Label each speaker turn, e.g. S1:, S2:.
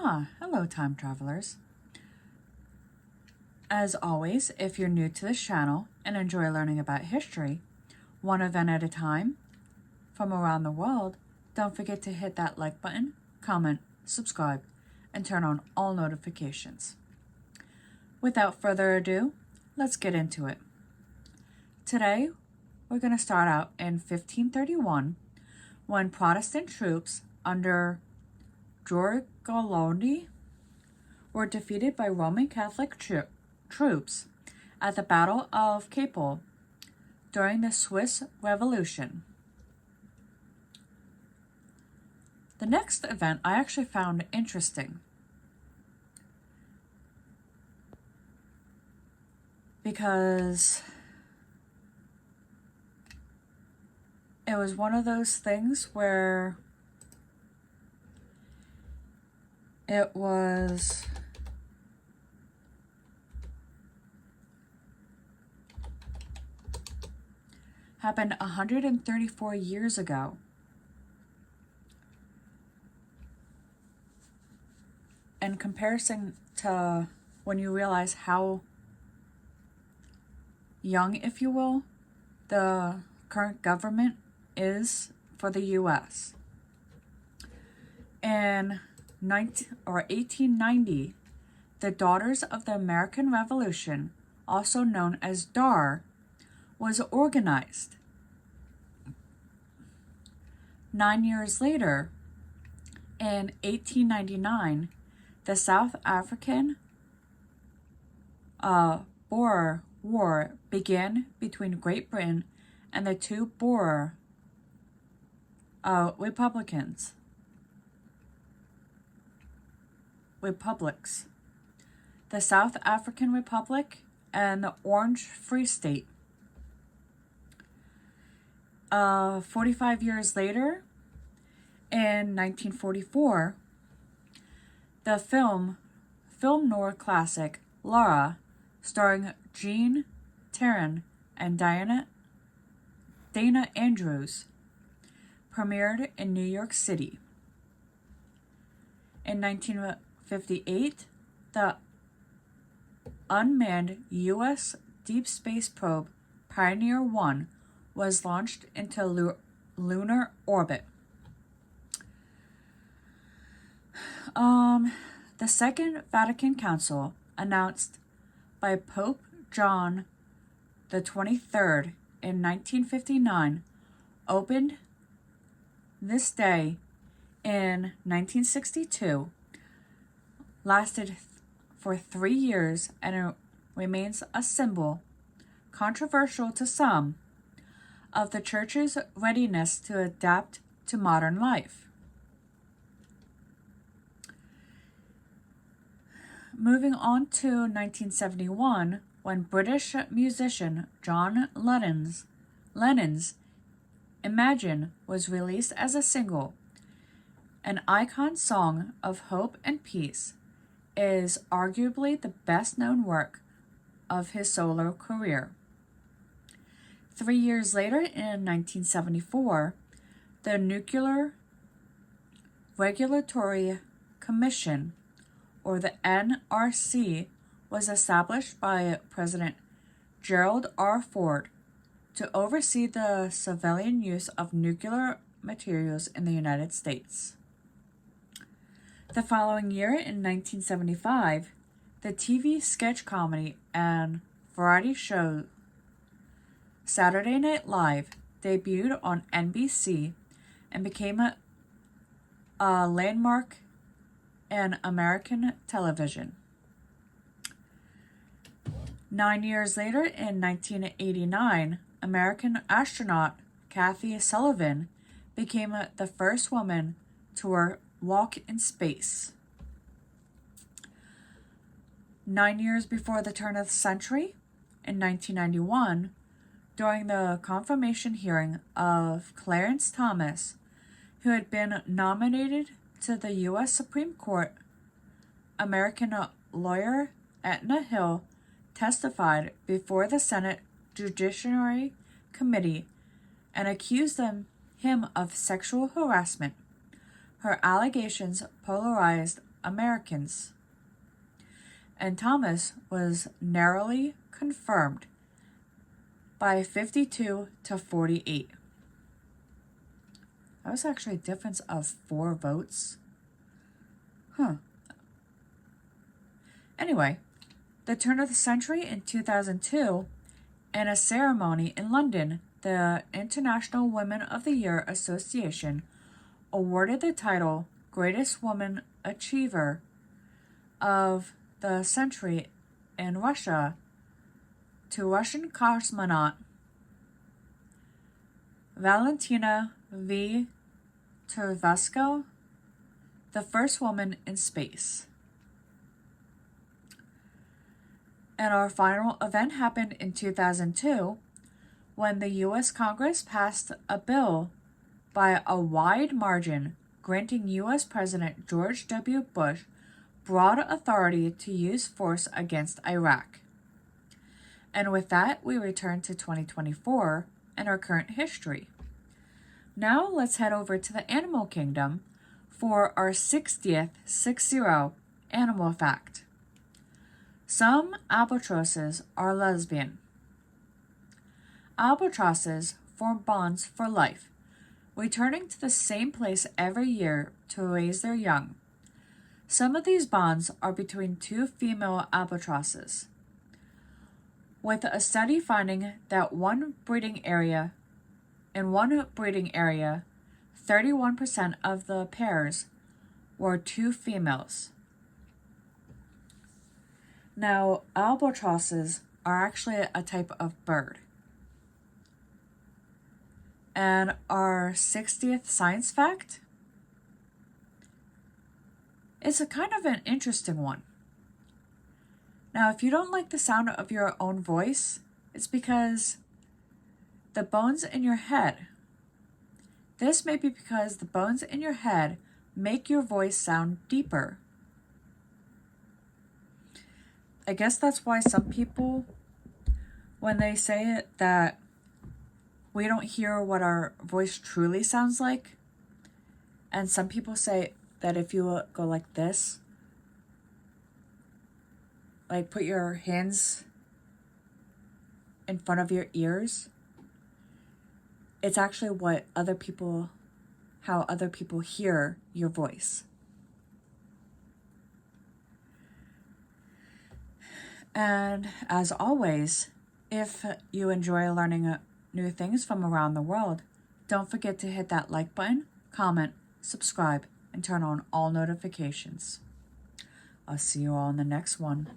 S1: Hello, time travelers. As always, if you're new to this channel and enjoy learning about history, one event at a time, from around the world, don't forget to hit that like button, comment, subscribe, and turn on all notifications. Without further ado, let's get into it. Today, we're going to start out in 1531, when Protestant troops under George Garibaldi were defeated by Roman Catholic troops at the Battle of Capool during the Swiss Revolution. The next event I actually found interesting because it was one of those things where it was happened 134 years ago. In comparison to when you realize how young, if you will, the current government is for the U.S. In 1890, the Daughters of the American Revolution, also known as DAR, was organized. 9 years later, in 1899, the South African Boer War began between Great Britain and the two Boer republics, the South African Republic and the Orange Free State. 45 years later, in 1944, the film noir classic Lara, starring Jean Taryn and Dana Andrews, premiered in New York City. In 1958, the unmanned U.S. deep space probe Pioneer 1 was launched into lunar orbit. The Second Vatican Council, announced by Pope John the 23rd in 1959, opened this day in 1962, lasted for 3 years, and it remains a symbol, controversial to some, of the Church's readiness to adapt to modern life. Moving on to 1971, when British musician John Lennon's Imagine was released as a single. An icon song of hope and peace, is arguably the best-known work of his solo career. 3 years later, in 1974, the Nuclear Regulatory Commission, or the NRC, was established by President Gerald R. Ford to oversee the civilian use of nuclear materials in the United States. The following year, in 1975, the TV sketch comedy and variety show Saturday Night Live debuted on NBC and became a landmark in American television. 9 years later, in 1989, American astronaut Kathy Sullivan became the first woman to walk in space. 9 years before the turn of the century, in 1991, during the confirmation hearing of Clarence Thomas, who had been nominated to the U.S. Supreme Court, American lawyer Etna Hill testified before the Senate Judiciary Committee and accused him of sexual harassment. Her allegations polarized Americans, and Thomas was narrowly confirmed by 52 to 48. That was actually a difference of 4 votes. Anyway, the turn of the century in 2002, in a ceremony in London, the International Women of the Year Association awarded the title Greatest Woman Achiever of the Century in Russia to Russian cosmonaut Valentina V. Tervasco, the first woman in space. And our final event happened in 2002 when the U.S. Congress passed a bill by a wide margin granting U.S. President George W. Bush broad authority to use force against Iraq. And with that, we return to 2024 and our current history. Now let's head over to the animal kingdom for our 60th animal fact. Some albatrosses are lesbian. Albatrosses form bonds for life, returning to the same place every year to raise their young. Some of these bonds are between 2 female albatrosses, with a study finding that in one breeding area, 31% of the pairs were 2 females. Now, albatrosses are actually a type of bird. And our 60th science fact is a kind of an interesting one. Now, if you don't like the sound of your own voice, it's because the bones in your head. This may be because the bones in your head make your voice sound deeper. I guess that's why some people, when they say it, that we don't hear what our voice truly sounds like. And some people say that if you go like this, like put your hands in front of your ears, it's actually how other people hear your voice. And as always, if you enjoy learning new things from around the world, don't forget to hit that like button, comment, subscribe, and turn on all notifications. I'll see you all in the next one.